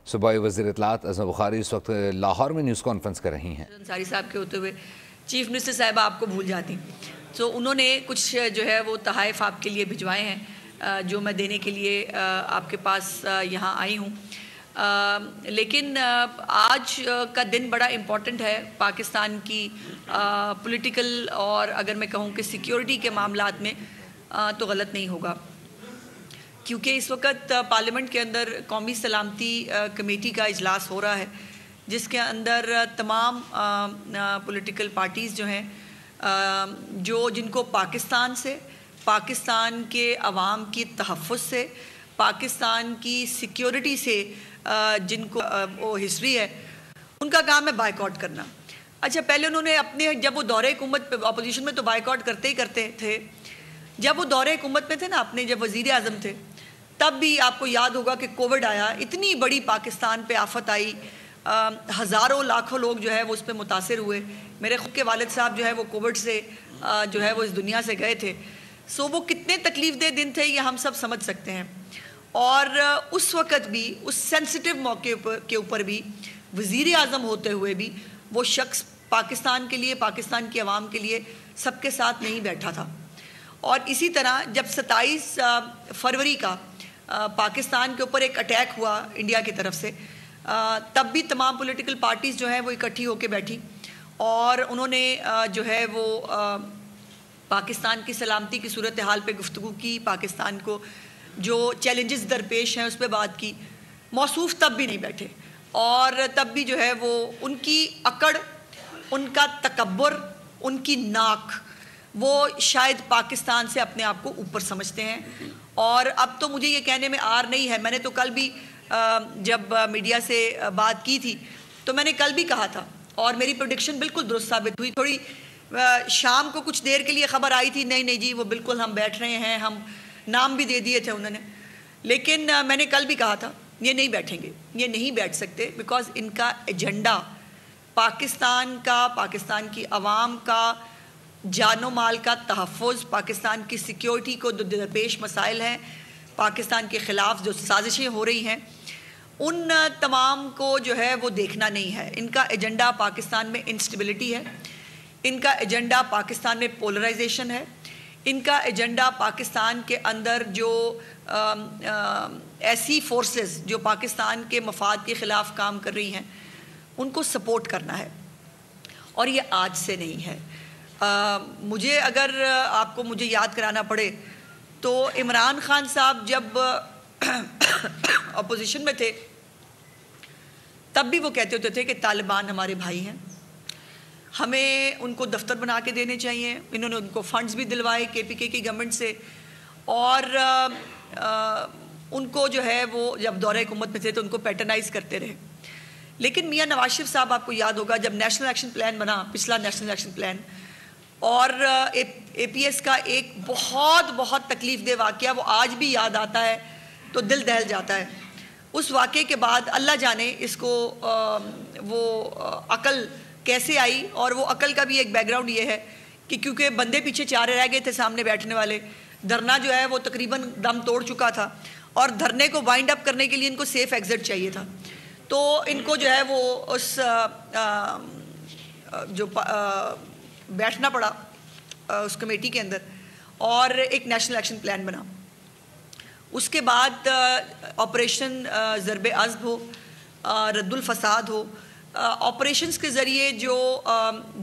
صوبائی وزیر اطلاعات عظمہ بخاری اس وقت لاہور میں نیوز کانفرنس کر رہی ہیں۔ انصاری صاحب کے ہوتے ہوئے چیف منسٹر صاحبہ آپ کو بھول جاتی، تو انہوں نے کچھ جو ہے وہ تحائف آپ کے لیے بھجوائے ہیں جو میں دینے کے لیے آپ کے پاس یہاں آئی ہوں۔ لیکن آج کا دن بڑا امپورٹنٹ ہے پاکستان کی پولیٹیکل اور اگر میں کہوں کہ سیکیورٹی کے معاملات میں تو غلط نہیں ہوگا، کیونکہ اس وقت پارلیمنٹ کے اندر قومی سلامتی کمیٹی کا اجلاس ہو رہا ہے، جس کے اندر تمام پولیٹیکل پارٹیز جو ہیں جن کو پاکستان سے، پاکستان کے عوام کی تحفظ سے، پاکستان کی سیکیورٹی سے جن کو وہ ہسٹری ہے، ان کا کام ہے بائیکاٹ کرنا۔ اچھا، پہلے انہوں نے جب وہ دورہ حکومت پہ اپوزیشن میں تو بائیکاٹ کرتے ہی کرتے تھے، جب وہ دورہ حکومت میں تھے نا اپنے، جب وزیر اعظم تھے، تب بھی آپ کو یاد ہوگا کہ کووڈ آیا، اتنی بڑی پاکستان پہ آفت آئی، ہزاروں لاکھوں لوگ جو ہے وہ اس پہ متاثر ہوئے۔ میرے خود کے والد صاحب جو ہے وہ کووڈ سے جو ہے وہ اس دنیا سے گئے تھے، وہ کتنے تکلیف دہ دن تھے یہ ہم سب سمجھ سکتے ہیں۔ اور اس وقت بھی اس سینسٹیو موقع کے اوپر بھی وزیر اعظم ہوتے ہوئے بھی وہ شخص پاکستان کے لیے، پاکستان کی عوام کے لیے سب کے ساتھ نہیں بیٹھا تھا۔ اور اسی طرح جب 27 فروری کا پاکستان کے اوپر ایک اٹیک ہوا انڈیا کی طرف سے، تب بھی تمام پولیٹیکل پارٹیز جو ہیں وہ اکٹھی ہو کے بیٹھی اور انہوں نے جو ہے وہ پاکستان کی سلامتی کی صورتحال پہ گفتگو کی، پاکستان کو جو چیلنجز درپیش ہیں اس پہ بات کی۔ موصوف تب بھی نہیں بیٹھے، اور تب بھی جو ہے وہ ان کی اکڑ، ان کا تکبر، ان کی ناک، وہ شاید پاکستان سے اپنے آپ کو اوپر سمجھتے ہیں۔ اور اب تو مجھے یہ کہنے میں آر نہیں ہے، میں نے تو کل بھی جب میڈیا سے بات کی تھی تو میں نے کل بھی کہا تھا اور میری پریڈکشن بالکل درست ثابت ہوئی۔ تھوڑی شام کو کچھ دیر کے لیے خبر آئی تھی، نہیں جی وہ بالکل ہم بیٹھ رہے ہیں، ہم نام بھی دے دیے تھے انہوں نے، لیکن میں نے کل بھی کہا تھا یہ نہیں بیٹھیں گے، یہ نہیں بیٹھ سکتے، بیکاز ان کا ایجنڈا پاکستان کا، پاکستان کی عوام کا جان و مال کا تحفظ، پاکستان کی سیکیورٹی کو جو درپیش مسائل ہیں، پاکستان کے خلاف جو سازشیں ہو رہی ہیں، ان تمام کو جو ہے وہ دیکھنا نہیں ہے۔ ان کا ایجنڈا پاکستان میں انسٹیبلٹی ہے، ان کا ایجنڈا پاکستان میں پولرائزیشن ہے، ان کا ایجنڈا پاکستان کے اندر جو ایسی فورسز جو پاکستان کے مفاد کے خلاف کام کر رہی ہیں ان کو سپورٹ کرنا ہے، اور یہ آج سے نہیں ہے۔ مجھے اگر آپ کو مجھے یاد کرانا پڑے تو عمران خان صاحب جب اپوزیشن میں تھے تب بھی وہ کہتے ہوتے تھے کہ طالبان ہمارے بھائی ہیں، ہمیں ان کو دفتر بنا کے دینے چاہیے۔ انہوں نے ان کو فنڈز بھی دلوائے KPK کی گورنمنٹ سے، اور ان کو جو ہے وہ جب دورہ حکومت میں تھے تو ان کو پیٹرنائز کرتے رہے۔ لیکن میاں نواز شریف صاحب آپ کو یاد ہوگا جب نیشنل ایکشن پلان بنا، پچھلا نیشنل ایکشن پلان، اور APS کا ایک بہت تکلیف دہ واقعہ وہ آج بھی یاد آتا ہے تو دل دہل جاتا ہے۔ اس واقعے کے بعد اللہ جانے اس کو وہ عقل کیسے آئی، اور وہ عقل کا بھی ایک بیک گراؤنڈ یہ ہے کہ کیونکہ بندے پیچھے چارے رہ گئے تھے سامنے بیٹھنے والے، دھرنا جو ہے وہ تقریباً دم توڑ چکا تھا، اور دھرنے کو وائنڈ اپ کرنے کے لیے ان کو سیف ایگزٹ چاہیے تھا، تو ان کو جو ہے وہ اس جو بیٹھنا پڑا اس کمیٹی کے اندر، اور ایک نیشنل ایکشن پلان بنا۔ اس کے بعد آپریشن ضرب عصب ہو، رد الفساد ہو، آپریشنز کے ذریعے جو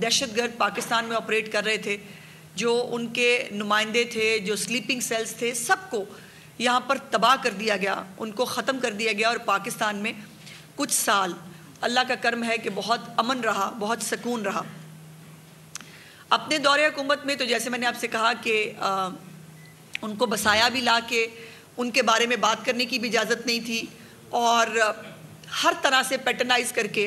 دہشت گرد پاکستان میں آپریٹ کر رہے تھے، جو ان کے نمائندے تھے، جو سلیپنگ سیلز تھے، سب کو یہاں پر تباہ کر دیا گیا، ان کو ختم کر دیا گیا، اور پاکستان میں کچھ سال اللہ کا کرم ہے کہ بہت امن رہا، بہت سکون رہا۔ اپنے دورہ حکومت میں تو جیسے میں نے آپ سے کہا کہ ان کو بسایا بھی لا کے ان کے بارے میں بات کرنے کی بھی اجازت نہیں تھی، اور ہر طرح سے پیٹرنائز کر کے،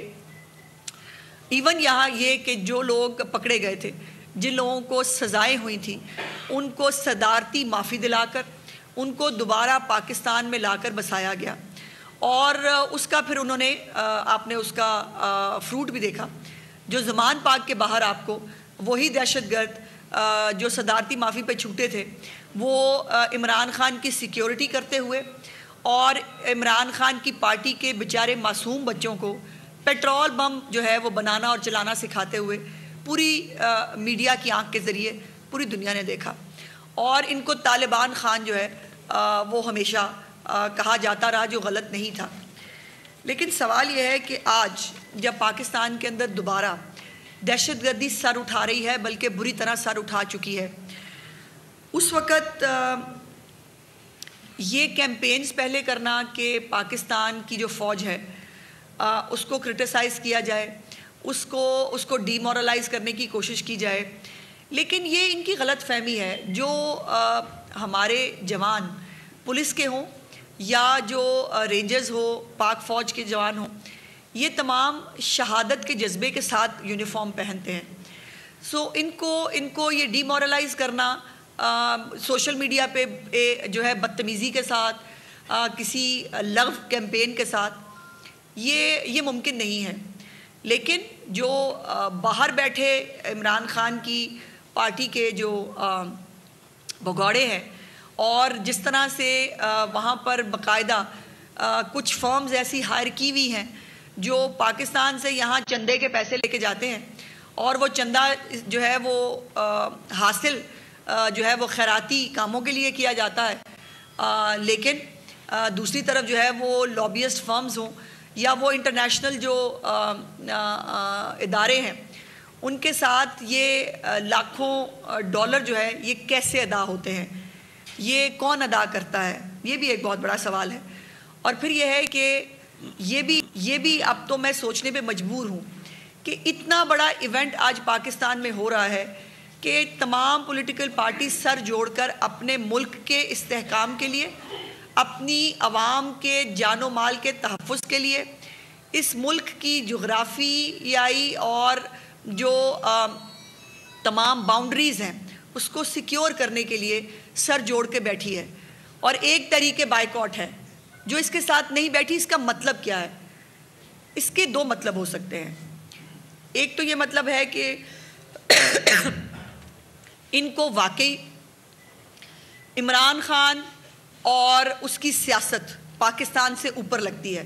ایون یہاں یہ کہ جو لوگ پکڑے گئے تھے، جن لوگوں کو سزائیں ہوئی تھیں، ان کو صدارتی معافی دلا کر ان کو دوبارہ پاکستان میں لا کر بسایا گیا، اور اس کا پھر انہوں نے آپ نے اس کا فروٹ بھی دیکھا۔ جو زمان پاک کے باہر آپ کو وہی دہشت گرد جو صدارتی معافی پہ چھوٹے تھے، وہ عمران خان کی سیکیورٹی کرتے ہوئے اور عمران خان کی پارٹی کے بیچارے معصوم بچوں کو پیٹرول بم جو ہے وہ بنانا اور چلانا سکھاتے ہوئے پوری میڈیا کی آنکھ کے ذریعے پوری دنیا نے دیکھا. اور ان کو طالبان خان جو ہے وہ ہمیشہ کہا جاتا رہا، جو غلط نہیں تھا. لیکن سوال یہ ہے کہ آج جب پاکستان کے اندر دوبارہ دہشت گردی سر اٹھا رہی ہے، بلکہ بری طرح سر اٹھا چکی ہے، اس وقت یہ کیمپینز پہلے کرنا کہ پاکستان کی جو فوج ہے اس کو کرٹیسائز کیا جائے، اس کو ڈی مورلائز کرنے کی کوشش کی جائے. لیکن یہ ان کی غلط فہمی ہے. جو ہمارے جوان پولیس کے ہوں یا جو رینجرز ہو، پاک فوج کے جوان ہوں، یہ تمام شہادت کے جذبے کے ساتھ یونیفارم پہنتے ہیں. سو ان کو یہ ڈی مورلائز کرنا سوشل میڈیا پہ جو ہے بدتمیزی کے ساتھ، کسی لغو کیمپین کے ساتھ، یہ ممکن نہیں ہے. لیکن جو باہر بیٹھے عمران خان کی پارٹی کے جو بھگوڑے ہیں، اور جس طرح سے وہاں پر باقاعدہ کچھ فرمز ایسی ہائر کی ہوئی ہیں جو پاکستان سے یہاں چندے کے پیسے لے کے جاتے ہیں، اور وہ چندہ جو ہے وہ حاصل جو ہے وہ خیراتی کاموں کے لیے کیا جاتا ہے. لیکن دوسری طرف جو ہے وہ لابیسٹ فرمز ہوں یا وہ انٹرنیشنل جو ادارے ہیں، ان کے ساتھ یہ لاکھوں ڈالر جو ہے یہ کیسے ادا ہوتے ہیں، یہ کون ادا کرتا ہے، یہ بھی ایک بہت بڑا سوال ہے. اور پھر یہ ہے کہ یہ بھی اب تو میں سوچنے پہ مجبور ہوں کہ اتنا بڑا ایونٹ آج پاکستان میں ہو رہا ہے کہ تمام پولیٹیکل پارٹی سر جوڑ کر اپنے ملک کے استحکام کے لیے، اپنی عوام کے جان و مال کے تحفظ کے لیے، اس ملک کی جغرافیائی اور جو تمام باؤنڈریز ہیں اس کو سیکیور کرنے کے لیے سر جوڑ کے بیٹھی ہے. اور ایک طریقے بائیکاٹ ہے. جو اس کے ساتھ نہیں بیٹھی، اس کا مطلب کیا ہے؟ اس کے دو مطلب ہو سکتے ہیں. ایک تو یہ مطلب ہے کہ ان کو واقعی عمران خان اور اس کی سیاست پاکستان سے اوپر لگتی ہے.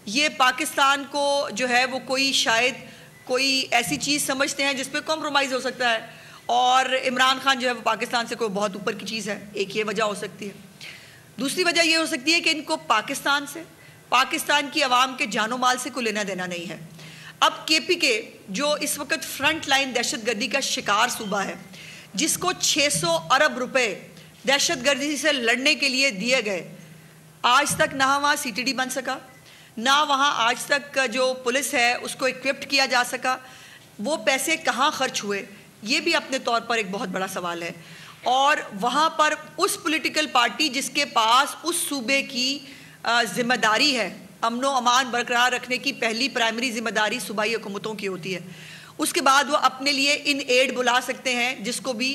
یہ پاکستان کو جو ہے وہ شاید کوئی ایسی چیز سمجھتے ہیں جس پہ کمپرومائز ہو سکتا ہے، اور عمران خان جو ہے وہ پاکستان سے کوئی بہت اوپر کی چیز ہے. ایک یہ وجہ ہو سکتی ہے. دوسری وجہ یہ ہو سکتی ہے کہ ان کو پاکستان سے، پاکستان کی عوام کے جان و مال سے کوئی لینا دینا نہیں ہے. اب کے پی کے جو اس وقت فرنٹ لائن دہشت گردی کا شکار صوبہ ہے، جس کو 600 ارب روپے دہشت گردی سے لڑنے کے لیے دیے گئے، آج تک نہ وہاں سی ٹی ڈی بن سکا، نہ وہاں آج تک جو پولیس ہے اس کو اکوپڈ کیا جا سکا. وہ پیسے کہاں خرچ ہوئے، یہ بھی اپنے طور پر ایک بہت بڑا سوال ہے. اور وہاں پر اس پولیٹیکل پارٹی جس کے پاس اس صوبے کی ذمہ داری ہے، امن و امان برقرار رکھنے کی پہلی پرائمری ذمہ داری صوبائی حکومتوں کی ہوتی ہے. اس کے بعد وہ اپنے لیے ان ایڈ بلا سکتے ہیں جس کو بھی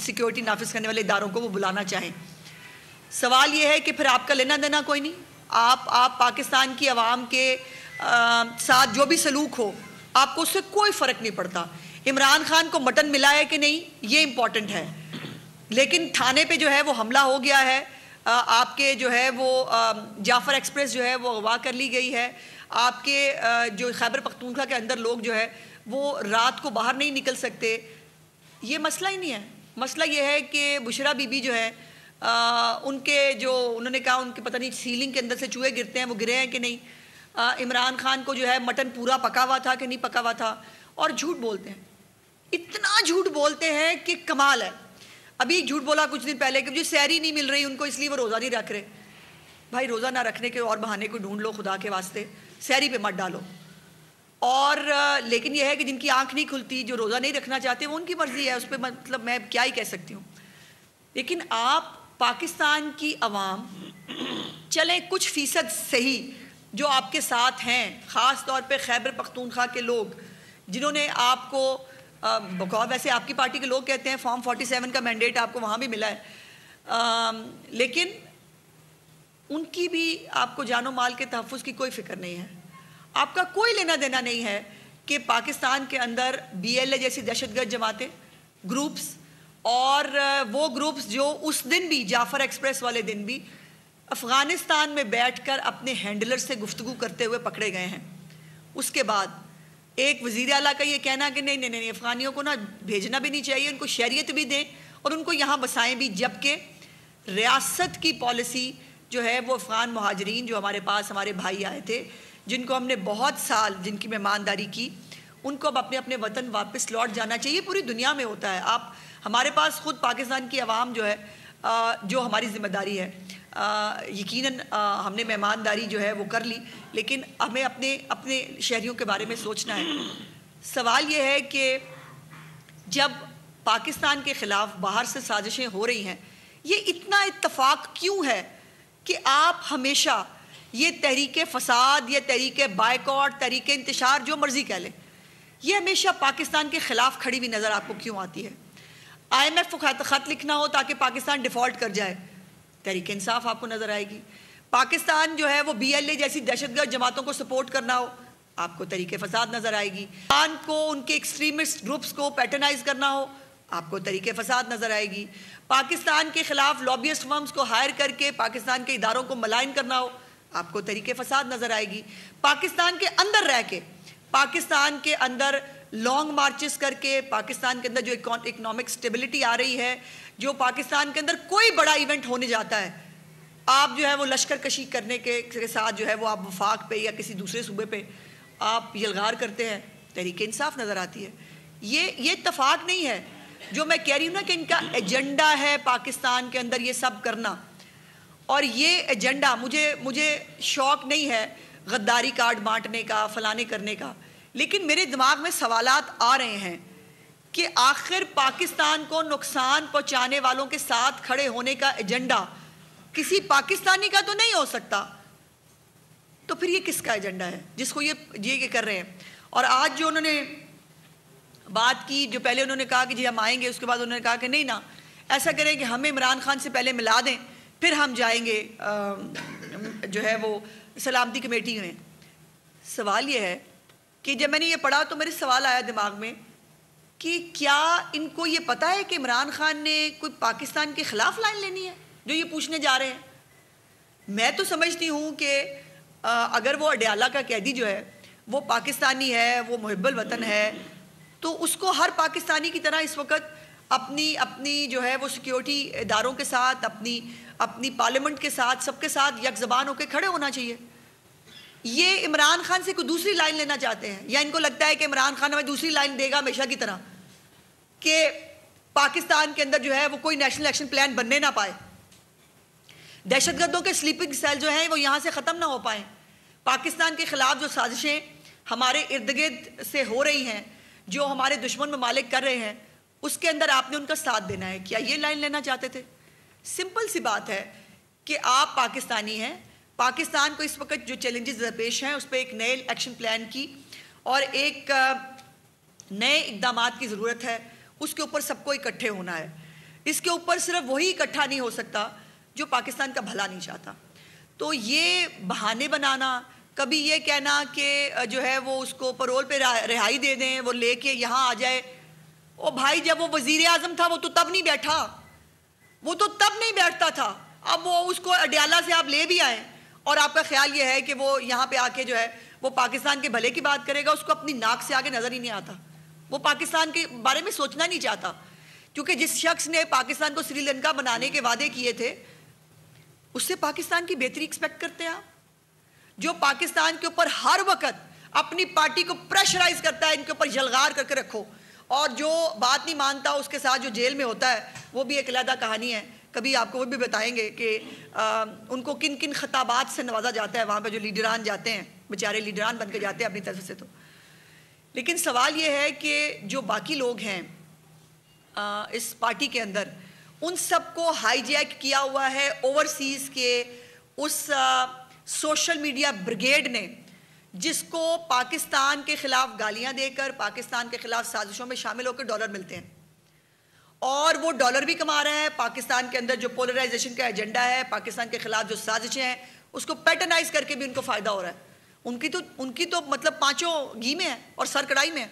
سیکیورٹی نافذ کرنے والے اداروں کو وہ بلانا چاہیں. سوال یہ ہے کہ پھر آپ کا لینا دینا کوئی نہیں. آپ پاکستان کی عوام کے ساتھ جو بھی سلوک ہو، آپ کو اس سے کوئی فرق نہیں پڑتا. عمران خان کو مٹن ملا ہے کہ نہیں، یہ امپورٹنٹ ہے. لیکن تھانے پہ جو ہے وہ حملہ ہو گیا ہے، آپ کے جو ہے وہ جعفر ایکسپریس جو ہے وہ اغوا کر لی گئی ہے. آپ کے جو خیبر پختونخوا کے اندر لوگ جو ہے وہ رات کو باہر نہیں نکل سکتے. یہ مسئلہ ہی نہیں ہے. مسئلہ یہ ہے کہ بشرا بی بی جو ہے، ان کے جو انہوں نے کہا ان کے پتہ نہیں سیلنگ کے اندر سے چوہے گرتے ہیں، وہ گرے ہیں کہ نہیں. عمران خان کو جو ہے مٹن پورا پکا ہوا تھا کہ نہیں پکا ہوا تھا. اور جھوٹ بولتے ہیں، اتنا جھوٹ بولتے ہیں کہ کمال ہے. ابھی جھوٹ بولا کچھ دن پہلے کہ مجھے سحری نہیں مل رہی ان کو، اس لیے وہ روزہ نہیں رکھ رہے. بھائی روزہ نہ رکھنے کے اور بہانے کو ڈھونڈ لو خدا کے واسطے، سحری پہ مت ڈالو. اور لیکن یہ ہے کہ جن کی آنکھ نہیں کھلتی، جو روزہ نہیں رکھنا چاہتے، وہ ان کی مرضی ہے، اس پہ مطلب میں کیا ہی کہہ سکتی ہوں. لیکن آپ پاکستان کی عوام چلیں کچھ فیصد صحیح جو آپ کے ساتھ ہیں، خاص طور پہ خیبر پختونخوا کے لوگ جنہوں نے آپ کو بقول ویسے آپ کی پارٹی کے لوگ کہتے ہیں فارم 47 کا مینڈیٹ آپ کو وہاں بھی ملا ہے، لیکن ان کی بھی آپ کو جان و مال کے تحفظ کی کوئی فکر نہیں ہے. آپ کا کوئی لینا دینا نہیں ہے کہ پاکستان کے اندر بی ایل اے جیسی دہشت گرد جماعتیں، گروپس، اور وہ گروپس جو اس دن بھی جعفر ایکسپریس والے دن بھی افغانستان میں بیٹھ کر اپنے ہینڈلر سے گفتگو کرتے ہوئے پکڑے گئے ہیں. اس کے بعد ایک وزیر اعلیٰ کا یہ کہنا کہ نہیں افغانیوں کو بھیجنا بھی نہیں چاہیے, ان کو شہریت بھی دیں اور ان کو یہاں بسائیں بھی, جبکہ ریاست کی پالیسی جو ہے وہ افغان مہاجرین جو ہمارے پاس ہمارے بھائی آئے تھے, جن کو ہم نے بہت سال جن کی مہمانداری کی, ان کو اب اپنے اپنے وطن واپس لوٹ جانا چاہیے. پوری دنیا میں ہوتا ہے. آپ ہمارے پاس خود پاکستان کی عوام جو ہے جو ہماری ذمہ داری ہے, یقیناً ہم نے مہمانداری جو ہے وہ کر لی, لیکن ہمیں اپنے شہریوں کے بارے میں سوچنا ہے. سوال یہ ہے کہ جب پاکستان کے خلاف باہر سے سازشیں ہو رہی ہیں, یہ اتنا اتفاق کیوں ہے کہ آپ ہمیشہ یہ تحریک فساد, یہ تحریک بائیکاٹ, تحریک انتشار, جو مرضی کہہ لیں, یہ ہمیشہ پاکستان کے خلاف کھڑی ہوئی نظر آپ کو کیوں آتی ہے؟ IMF کو خط لکھنا ہو تاکہ پاکستان ڈیفالٹ کر جائے, تحریک انصاف آپ کو نظر آئے گی. پاکستان جو ہے وہ BLA جیسی دہشت گرد جماعتوں کو سپورٹ کرنا ہو, آپ کو تحریک فساد نظر آئے گی. پاکستان کو ان کے ایکسٹریمسٹ گروپس کو پیٹرنائز کرنا ہو, آپ کو تحریک فساد نظر آئے گی. پاکستان کے خلاف لابیسٹ فرمز کو ہائر کر کے پاکستان کے اداروں کو ملائن کرنا ہو, آپ کو تحریک فساد نظر آئے گی. پاکستان کے اندر رہ کے, پاکستان کے اندر لانگ مارچز کر کے, پاکستان کے اندر جو اکنامک سٹیبلٹی آ رہی ہے, جو پاکستان کے اندر کوئی بڑا ایونٹ ہونے جاتا ہے, آپ جو ہے وہ لشکر کشی کرنے کے ساتھ جو ہے وہ آپ وفاق پہ یا کسی دوسرے صوبے پہ آپ یلغار کرتے ہیں, تحریک انصاف نظر آتی ہے. یہ اتفاق نہیں ہے. جو میں کہہ رہی ہوں نا کہ ان کا ایجنڈا ہے پاکستان کے اندر یہ سب کرنا, اور یہ ایجنڈا مجھے شوق نہیں ہے غداری کارڈ بانٹنے کا, فلانے کرنے کا, لیکن میرے دماغ میں سوالات آ رہے ہیں کہ آخر پاکستان کو نقصان پہنچانے والوں کے ساتھ کھڑے ہونے کا ایجنڈا کسی پاکستانی کا تو نہیں ہو سکتا, تو پھر یہ کس کا ایجنڈا ہے جس کو یہ کر رہے ہیں؟ اور آج جو انہوں نے بات کی, جو پہلے انہوں نے کہا کہ جی ہم آئیں گے, اس کے بعد انہوں نے کہا کہ نہیں نا, ایسا کریں کہ ہمیں عمران خان سے پہلے ملا دیں, پھر ہم جائیں گے جو ہے وہ سلامتی کمیٹی میں. سوال یہ ہے کہ جب میں نے یہ پڑھا تو میرے سوال آیا دماغ میں کہ کیا ان کو یہ پتہ ہے کہ عمران خان نے کوئی پاکستان کے خلاف لائن لینی ہے جو یہ پوچھنے جا رہے ہیں؟ میں تو سمجھتی ہوں کہ اگر وہ اڈیالہ کا قیدی جو ہے وہ پاکستانی ہے, وہ محب الوطن ہے, تو اس کو ہر پاکستانی کی طرح اس وقت اپنی جو ہے وہ سیکیورٹی اداروں کے ساتھ, اپنی پارلیمنٹ کے ساتھ, سب کے ساتھ یک زبان ہو کے کھڑے ہونا چاہیے. یہ عمران خان سے کوئی دوسری لائن لینا چاہتے ہیں, یا ان کو لگتا ہے کہ عمران خان ہمیں دوسری لائن دے گا ہمیشہ کی طرح کہ پاکستان کے اندر جو ہے وہ کوئی نیشنل ایکشن پلان بننے نہ پائے, دہشت گردوں کے سلیپنگ سیل جو ہیں وہ یہاں سے ختم نہ ہو پائیں, پاکستان کے خلاف جو سازشیں ہمارے ارد گرد سے ہو رہی ہیں, جو ہمارے دشمن ممالک کر رہے ہیں, اس کے اندر آپ نے ان کا ساتھ دینا ہے. کیا یہ لائن لینا چاہتے تھے؟ سمپل سی بات ہے کہ آپ پاکستانی ہیں, پاکستان کو اس وقت جو چیلنجز درپیش ہیں اس پہ ایک نئے ایکشن پلان کی اور ایک نئے اقدامات کی ضرورت ہے. اس کے اوپر سب کو اکٹھے ہونا ہے. اس کے اوپر صرف وہی اکٹھا نہیں ہو سکتا جو پاکستان کا بھلا نہیں چاہتا. تو یہ بہانے بنانا, کبھی یہ کہنا کہ جو ہے وہ اس کو پرول پہ رہائی دے دیں, وہ لے کے یہاں آ جائے. او بھائی, جب وہ وزیر اعظم تھا وہ تو تب نہیں بیٹھا, وہ تو تب نہیں بیٹھتا تھا. اب وہ اس کو اڈیالہ سے آپ لے بھی آئیں اور آپ کا خیال یہ ہے کہ وہ یہاں پہ آ کے جو ہے وہ پاکستان کے بھلے کی بات کرے گا, اس کو اپنی ناک سے آگے نظر ہی نہیں آتا. وہ پاکستان کے بارے میں سوچنا نہیں چاہتا, کیونکہ جس شخص نے پاکستان کو سری لنکا بنانے کے وعدے کیے تھے اس سے پاکستان کی بہتری ایکسپیکٹ کرتے ہیں آپ, جو پاکستان کے اوپر ہر وقت اپنی پارٹی کو پریشرائز کرتا ہے, ان کے اوپر یلغار کر کے رکھو, اور جو بات نہیں مانتا اس کے ساتھ جو جیل میں ہوتا ہے وہ بھی ایک علیحدہ کہانی ہے. کبھی آپ کو وہ بھی بتائیں گے کہ ان کو کن کن خطابات سے نوازا جاتا ہے وہاں پہ جو لیڈران جاتے ہیں, بیچارے لیڈران بن کے جاتے ہیں اپنی طرف سے. تو لیکن سوال یہ ہے کہ جو باقی لوگ ہیں اس پارٹی کے اندر, ان سب کو ہائی جیک کیا ہوا ہے اوورسیز کے اس سوشل میڈیا بریگیڈ نے, جس کو پاکستان کے خلاف گالیاں دے کر پاکستان کے خلاف سازشوں میں شامل ہو کر ڈالر ملتے ہیں, اور وہ ڈالر بھی کما رہے ہیں. پاکستان کے اندر جو پولرائزیشن کا ایجنڈا ہے, پاکستان کے خلاف جو سازشیں ہیں, اس کو پیٹرنائز کر کے بھی ان کو فائدہ ہو رہا ہے. ان کی تو مطلب پانچوں گھی میں ہے اور سر کڑائی میں ہے.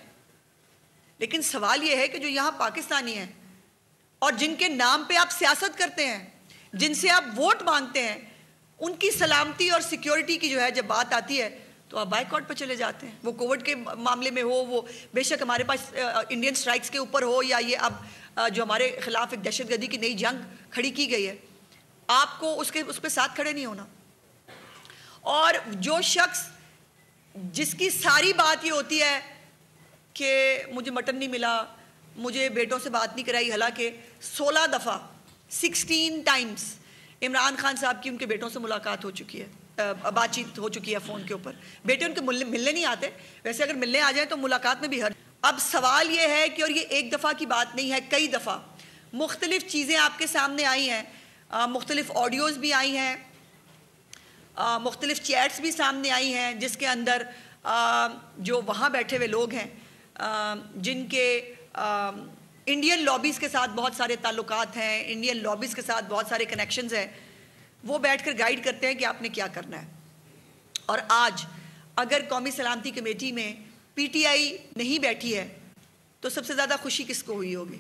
لیکن سوال یہ ہے کہ جو یہاں پاکستانی ہیں اور جن کے نام پہ آپ سیاست کرتے ہیں, جن سے آپ ووٹ مانگتے ہیں, ان کی سلامتی اور سیکیورٹی کی جو ہے جب بات آتی ہے تو آپ بائیکاٹ پہ چلے جاتے ہیں. وہ کووڈ کے معاملے میں ہو, وہ بے شک ہمارے پاس انڈین سٹرائکس کے اوپر ہو, یا یہ اب جو ہمارے خلاف ایک دہشت گردی کی نئی جنگ کھڑی کی گئی ہے, آپ کو اس پہ ساتھ کھڑے نہیں ہونا. اور جو شخص جس کی ساری بات یہ ہوتی ہے کہ مجھے مٹن نہیں ملا, مجھے بیٹوں سے بات نہیں کرائی, حالانکہ 16 دفعہ 16 ٹائمز عمران خان صاحب کی ان کے بیٹوں سے ملاقات ہو چکی ہے, بات چیت ہو چکی ہے فون کے اوپر. بیٹے ان کے ملنے نہیں آتے, ویسے اگر ملنے آ جائیں تو ملاقات میں بھی ہر. اب سوال یہ ہے کہ, اور یہ ایک دفعہ کی بات نہیں ہے, کئی دفعہ مختلف چیزیں آپ کے سامنے آئی ہیں, مختلف آڈیوز بھی آئی ہیں, مختلف چیٹس بھی سامنے آئی ہیں, جس کے اندر جو وہاں بیٹھے ہوئے لوگ ہیں جن کے انڈین لابیز کے ساتھ بہت سارے تعلقات ہیں, انڈین لابیز کے ساتھ بہت سارے کنیکشنز ہیں, وہ بیٹھ کر گائیڈ کرتے ہیں کہ آپ نے کیا کرنا ہے. اور آج اگر قومی سلامتی کمیٹی میں پی ٹی آئی نہیں بیٹھی ہے تو سب سے زیادہ خوشی کس کو ہوئی ہوگی؟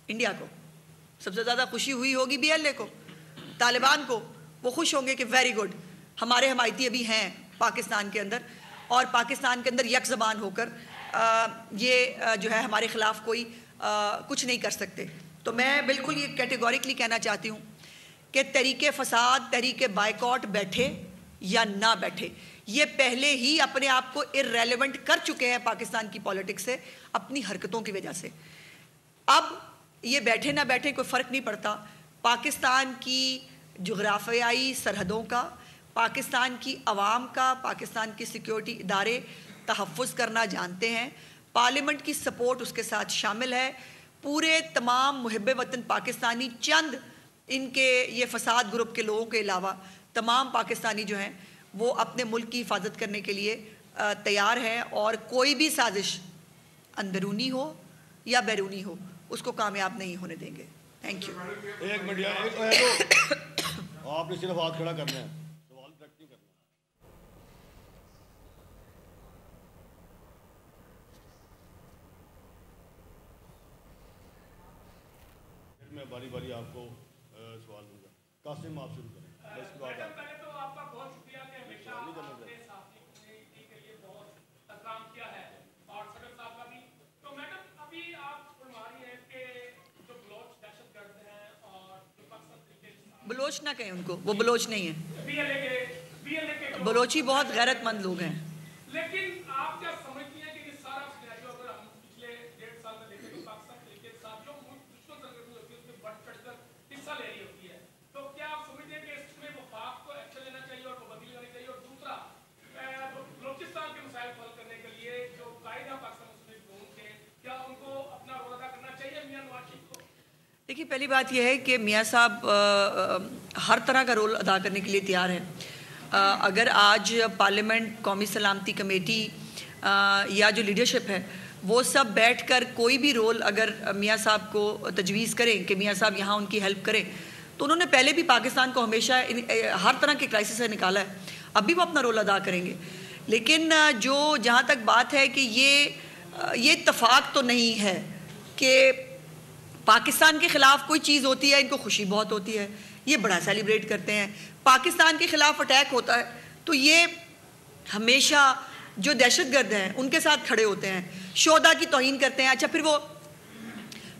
انڈیا کو. سب سے زیادہ خوشی ہوئی ہوگی بی ایل اے کو, طالبان کو. وہ خوش ہوں گے کہ ویری گڈ, ہمارے حمایتی ابھی ہیں پاکستان کے اندر, اور پاکستان کے اندر یک زبان ہو کر یہ جو ہے ہمارے خلاف کوئی کچھ نہیں کر سکتے. تو میں بالکل یہ کیٹیگوریکلی کہنا چاہتی ہوں کہ تحریک فساد, تحریک بائیکاٹ بیٹھے یا نہ بیٹھے, یہ پہلے ہی اپنے آپ کو ارریلیونٹ کر چکے ہیں پاکستان کی پالیٹکس سے اپنی حرکتوں کی وجہ سے. اب یہ بیٹھے نہ بیٹھے کوئی فرق نہیں پڑتا. پاکستان کی جغرافیائی سرحدوں کا, پاکستان کی عوام کا, پاکستان کی سیکیورٹی ادارے تحفظ کرنا جانتے ہیں. پارلیمنٹ کی سپورٹ اس کے ساتھ شامل ہے. پورے تمام محب وطن پاکستانی, چند ان کے یہ فساد گروپ کے لوگوں کے علاوہ تمام پاکستانی جو ہیں وہ اپنے ملک کی حفاظت کرنے کے لیے تیار ہیں, اور کوئی بھی سازش اندرونی ہو یا بیرونی ہو اس کو کامیاب نہیں ہونے دیں گے. Thank you. ایک منٹ, آپ نے صرف ہاتھ کھڑا کرنا ہے, سوال ڈائریکٹ نہیں کرنا. پھر میں باری باری آپ کو سوال دوں گا. قاسم آپ شروع کریں. اس کے بعد پہلے تو آپ کا بہت شکریہ کہ ہمیشہ آپ نے صحافی کمیونٹی کے لیے بہت احترام کیا ہے, اور صدر صاحب کا بھی. تو میڈم ابھی آپ فرما رہی ہیں کہ جو بلوچ دہشت گرد ہیں اور جو پاکستان طریقے بلوچ نہ کہیں ان کو, وہ بلوچ نہیں ہیں. بی ایل اے کے بلوچی بہت غیرت مند لوگ ہیں. لیکن آپ کیا سمجھتی ہیں کہ یہ سارا سیناریو اگر ہم پچھلے 1.5 سال میں دیکھیں تو پاکستان طریقے کے ساتھ جو دشمن سرگرمی ہوتی ہے اس میں بڑھ چڑھ کر حصہ لے رہی ہوتی ہے, تو کیا آپ سمجھتے ہیں کہ اس میں وفاق کو ایکشن لینا چاہیے اور پابندی لگانی چاہیے؟ اور دوسرا, بلوچستان کے مسائل حل کرنے کے لیے جو قائد ہیں پاکستان مسلم قوم کے, کیا ان کو اپنا رول ادا کرنا چاہیے میاں نواز شریف کو؟ دیکھیے, پہلی بات یہ ہے کہ میاں صاحب ہر طرح کا رول ادا کرنے کے لیے تیار ہیں. اگر آج پارلیمنٹ, قومی سلامتی کمیٹی یا جو لیڈرشپ ہے وہ سب بیٹھ کر کوئی بھی رول اگر میاں صاحب کو تجویز کریں کہ میاں صاحب یہاں ان کی ہیلپ کریں, تو انہوں نے پہلے بھی پاکستان کو ہمیشہ ہر طرح کے کرائسس سے نکالا ہے, اب بھی وہ اپنا رول ادا کریں گے. لیکن جہاں تک بات ہے کہ یہ اتفاق تو نہیں ہے کہ پاکستان کے خلاف کوئی چیز ہوتی ہے ان کو خوشی بہت ہوتی ہے, یہ بڑا سیلیبریٹ کرتے ہیں. پاکستان کے خلاف اٹیک ہوتا ہے تو یہ ہمیشہ جو دہشت گرد ہیں ان کے ساتھ کھڑے ہوتے ہیں, شہداء کی توہین کرتے ہیں. اچھا, پھر وہ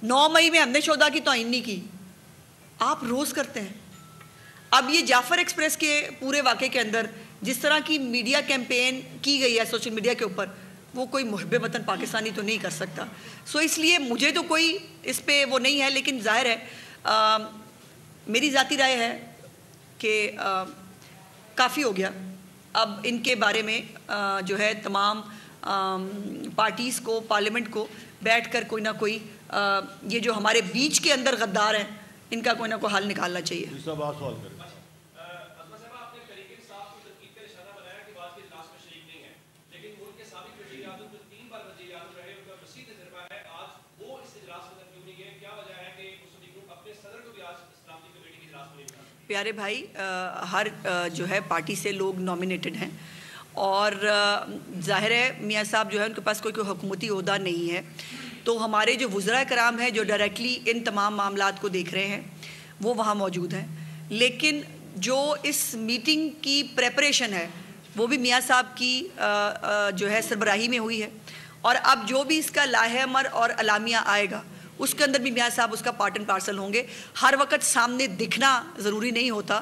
9 مئی میں ہم نے شہداء کی توہین نہیں کی, آپ روز کرتے ہیں. اب یہ جعفر ایکسپریس کے پورے واقعے کے اندر جس طرح کی میڈیا کیمپین کی گئی ہے سوشل میڈیا کے اوپر, وہ کوئی محب وطن پاکستانی تو نہیں کر سکتا. سو اس لیے مجھے تو کوئی اس پہ وہ نہیں ہے, لیکن ظاہر ہے میری ذاتی رائے ہے کہ کافی ہو گیا. اب ان کے بارے میں جو ہے تمام پارٹیز کو, پارلیمنٹ کو بیٹھ کر کوئی نہ کوئی یہ جو ہمارے بیچ کے اندر غدار ہیں ان کا کوئی نہ کوئی حل نکالنا چاہیے. پیارے بھائی, ہر جو ہے پارٹی سے لوگ نامینیٹڈ ہیں, اور ظاہر ہے میاں صاحب جو ہے ان کے پاس کوئی حکومتی عہدہ نہیں ہے, تو ہمارے جو وزراء کرام ہیں جو ڈائریکٹلی ان تمام معاملات کو دیکھ رہے ہیں وہ وہاں موجود ہیں. لیکن جو اس میٹنگ کی پریپریشن ہے وہ بھی میاں صاحب کی جو ہے سربراہی میں ہوئی ہے، اور اب جو بھی اس کا لائحہ عمل اور اعلامیہ آئے گا اس کے اندر بھی میاں صاحب اس کا پارٹ اینڈ پارسل ہوں گے. ہر وقت سامنے دکھنا ضروری نہیں ہوتا.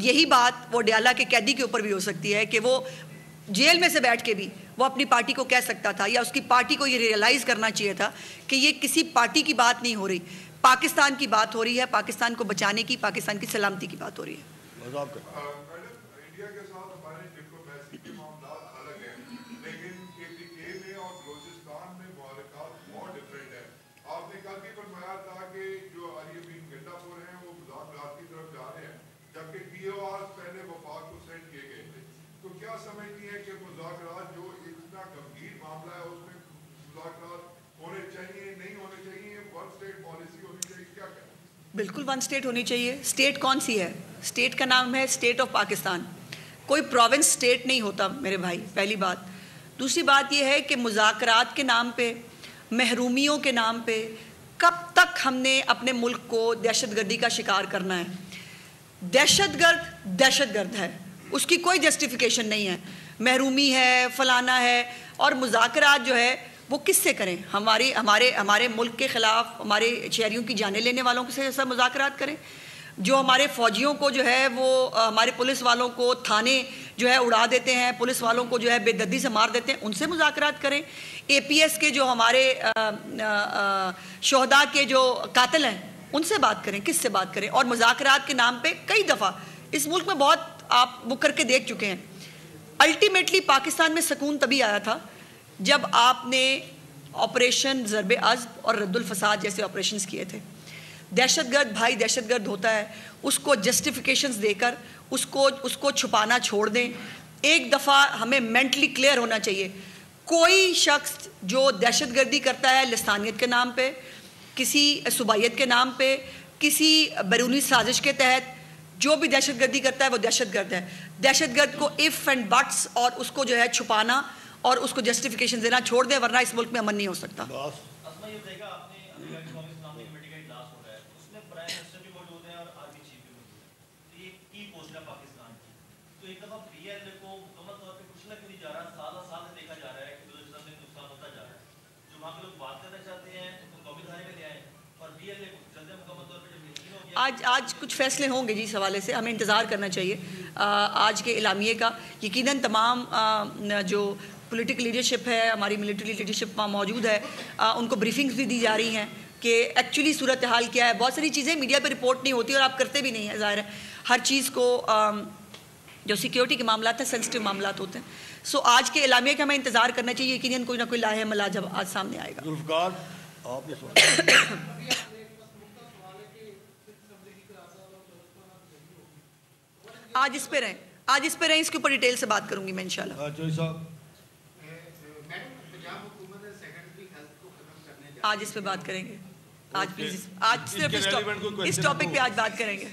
یہی بات وہ ڈیالہ کے قیدی کے اوپر بھی ہو سکتی ہے کہ وہ جیل میں سے بیٹھ کے بھی وہ اپنی پارٹی کو کہہ سکتا تھا، یا اس کی پارٹی کو یہ ریئلائز کرنا چاہیے تھا کہ یہ کسی پارٹی کی بات نہیں ہو رہی، پاکستان کی بات ہو رہی ہے، پاکستان کو بچانے کی، پاکستان کی سلامتی کی بات ہو رہی ہے. انڈیا کے ساتھ ہمارے ڈپلومیسی کے معاملات الگ ہیں، لیکن KPK میں اور بلوچستان میں معلومات بہت ڈفرینٹ ہے. آپ نے کل بھی فرمایا تھا کہ جو اریبین گنڈاپور ہیں وہ مذاکرات کی طرف جا رہے ہیں، جبکہ POR پہلے وفاق کو سینڈ کیے گئے تھے. تو کیا سمجھتی ہیں کہ مذاکرات جو اتنا گمبھیر معاملہ ہے اس میں مذاکرات ہونے چاہیے نہیں ہونے چاہیے، ون اسٹیٹ پالیسی ہونی چاہیے، کیا کہتے ہیں؟ بالکل ون اسٹیٹ ہونی چاہیے. اسٹیٹ کون سی ہے؟ اسٹیٹ کا نام ہے اسٹیٹ آف پاکستان. کوئی پروونس اسٹیٹ نہیں ہوتا میرے بھائی، پہلی بات. دوسری بات یہ ہے کہ مذاکرات کے نام پہ، محرومیوں کے نام پہ کب تک ہم نے اپنے ملک کو دہشت گردی کا شکار کرنا ہے؟ دہشت گرد ہے، اس کی کوئی جسٹیفیکیشن نہیں ہے. محرومی ہے، فلانا ہے، اور مذاکرات جو ہے وہ کس سے کریں؟ ہمارے ملک کے خلاف ہمارے شہریوں کی جانیں لینے والوں سے ایسا مذاکرات کریں؟ جو ہمارے فوجیوں کو جو ہے وہ ہمارے پولیس والوں کو تھانے جو ہے اڑا دیتے ہیں، پولیس والوں کو جو ہے بے دردی سے مار دیتے ہیں، ان سے مذاکرات کریں. APS کے جو ہمارے شہداء کے جو قاتل ہیں ان سے بات کریں. کس سے بات کریں؟ اور مذاکرات کے نام پہ کئی دفعہ اس ملک میں بہت آپ وہ کر کے دیکھ چکے ہیں. الٹیمیٹلی پاکستان میں سکون تبھی آیا تھا جب آپ نے آپریشن ضرب عضب اور رد الفساد جیسے آپریشنز کیے تھے. دہشت گرد بھائی دہشت گرد ہوتا ہے، اس کو جسٹیفیکیشنز دے کر اس کو چھپانا چھوڑ دیں. ایک دفعہ ہمیں مینٹلی کلیئر ہونا چاہیے. کوئی شخص جو دہشت گردی کرتا ہے لسانیت کے نام پہ، کسی صوبائیت کے نام پہ، کسی بیرونی سازش کے تحت جو بھی دہشت گردی کرتا ہے وہ دہشت گرد ہے. دہشت گرد کو اف اینڈ بٹس اور اس کو جو ہے چھپانا اور اس کو جسٹیفیکیشن دینا چھوڑ دیں، ورنہ اس ملک میں امن نہیں ہو سکتا. آج کچھ فیصلے ہوں گے جی اس حوالے سے، ہمیں انتظار کرنا چاہیے آج کے اعلامیے کا. یقیناً تمام جو پولیٹیکل لیڈرشپ ہے، ہماری ملٹری لیڈرشپ وہاں موجود ہے، ان کو بریفنگز بھی دی جا رہی ہیں کہ ایکچولی صورتحال کیا ہے. بہت ساری چیزیں میڈیا پہ رپورٹ نہیں ہوتی اور آپ کرتے بھی نہیں ہیں، ظاہر ہے ہر چیز کو جو سیکیورٹی کے معاملات ہیں سینسٹیو معاملات ہوتے ہیں. سو آج کے اعلامیے کا ہمیں انتظار کرنا چاہیے. یقیناً کوئی نہ کوئی لائحہ عمل جب آج سامنے آئے گا. ذوالفقار آپ نے آج اس پہ رہیں اس کے اوپر ڈیٹیل سے بات کروں گی میں انشاءاللہ. چوہی صاحب آج اس پہ بات کریں گے. آج پلیز آج صرف اس ٹاپک پہ آج بات کریں گے.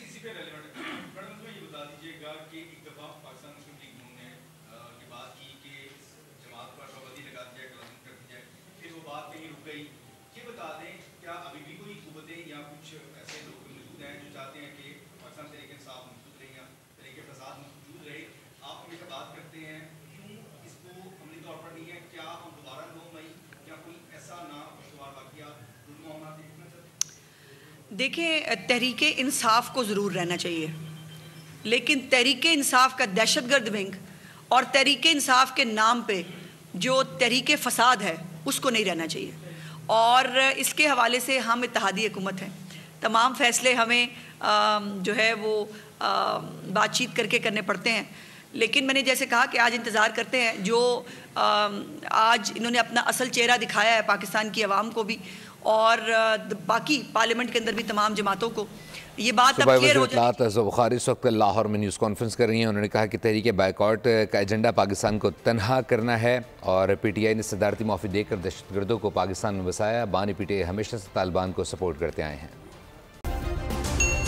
دیکھیں تحریک انصاف کو ضرور رہنا چاہیے، لیکن تحریک انصاف کا دہشت گرد ونگ اور تحریک انصاف کے نام پہ جو تحریک فساد ہے اس کو نہیں رہنا چاہیے. اور اس کے حوالے سے ہم اتحادی حکومت ہیں، تمام فیصلے ہمیں جو ہے وہ بات چیت کر کے کرنے پڑتے ہیں. لیکن میں نے جیسے کہا کہ آج انتظار کرتے ہیں، جو آج انہوں نے اپنا اصل چہرہ دکھایا ہے پاکستان کی عوام کو بھی اور باقی پارلیمنٹ کے اندر بھی تمام جماعتوں کو، یہ بات اب کلیئر ہو جائے. اطلاعات بخاری اس وقت لاہور میں نیوز کانفرنس کر رہی ہیں. انہوں نے کہا کہ تحریک بائیکاٹ کا ایجنڈا پاکستان کو تنہا کرنا ہے اور PTI نے صدارتی معافی دے کر دہشت گردوں کو پاکستان میں بسایا. بانی PTI ہمیشہ سے طالبان کو سپورٹ کرتے آئے ہیں.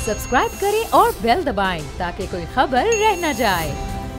سبسکرائب کریں اور بیل دبائیں تاکہ کوئی خبر رہ نہ جائے.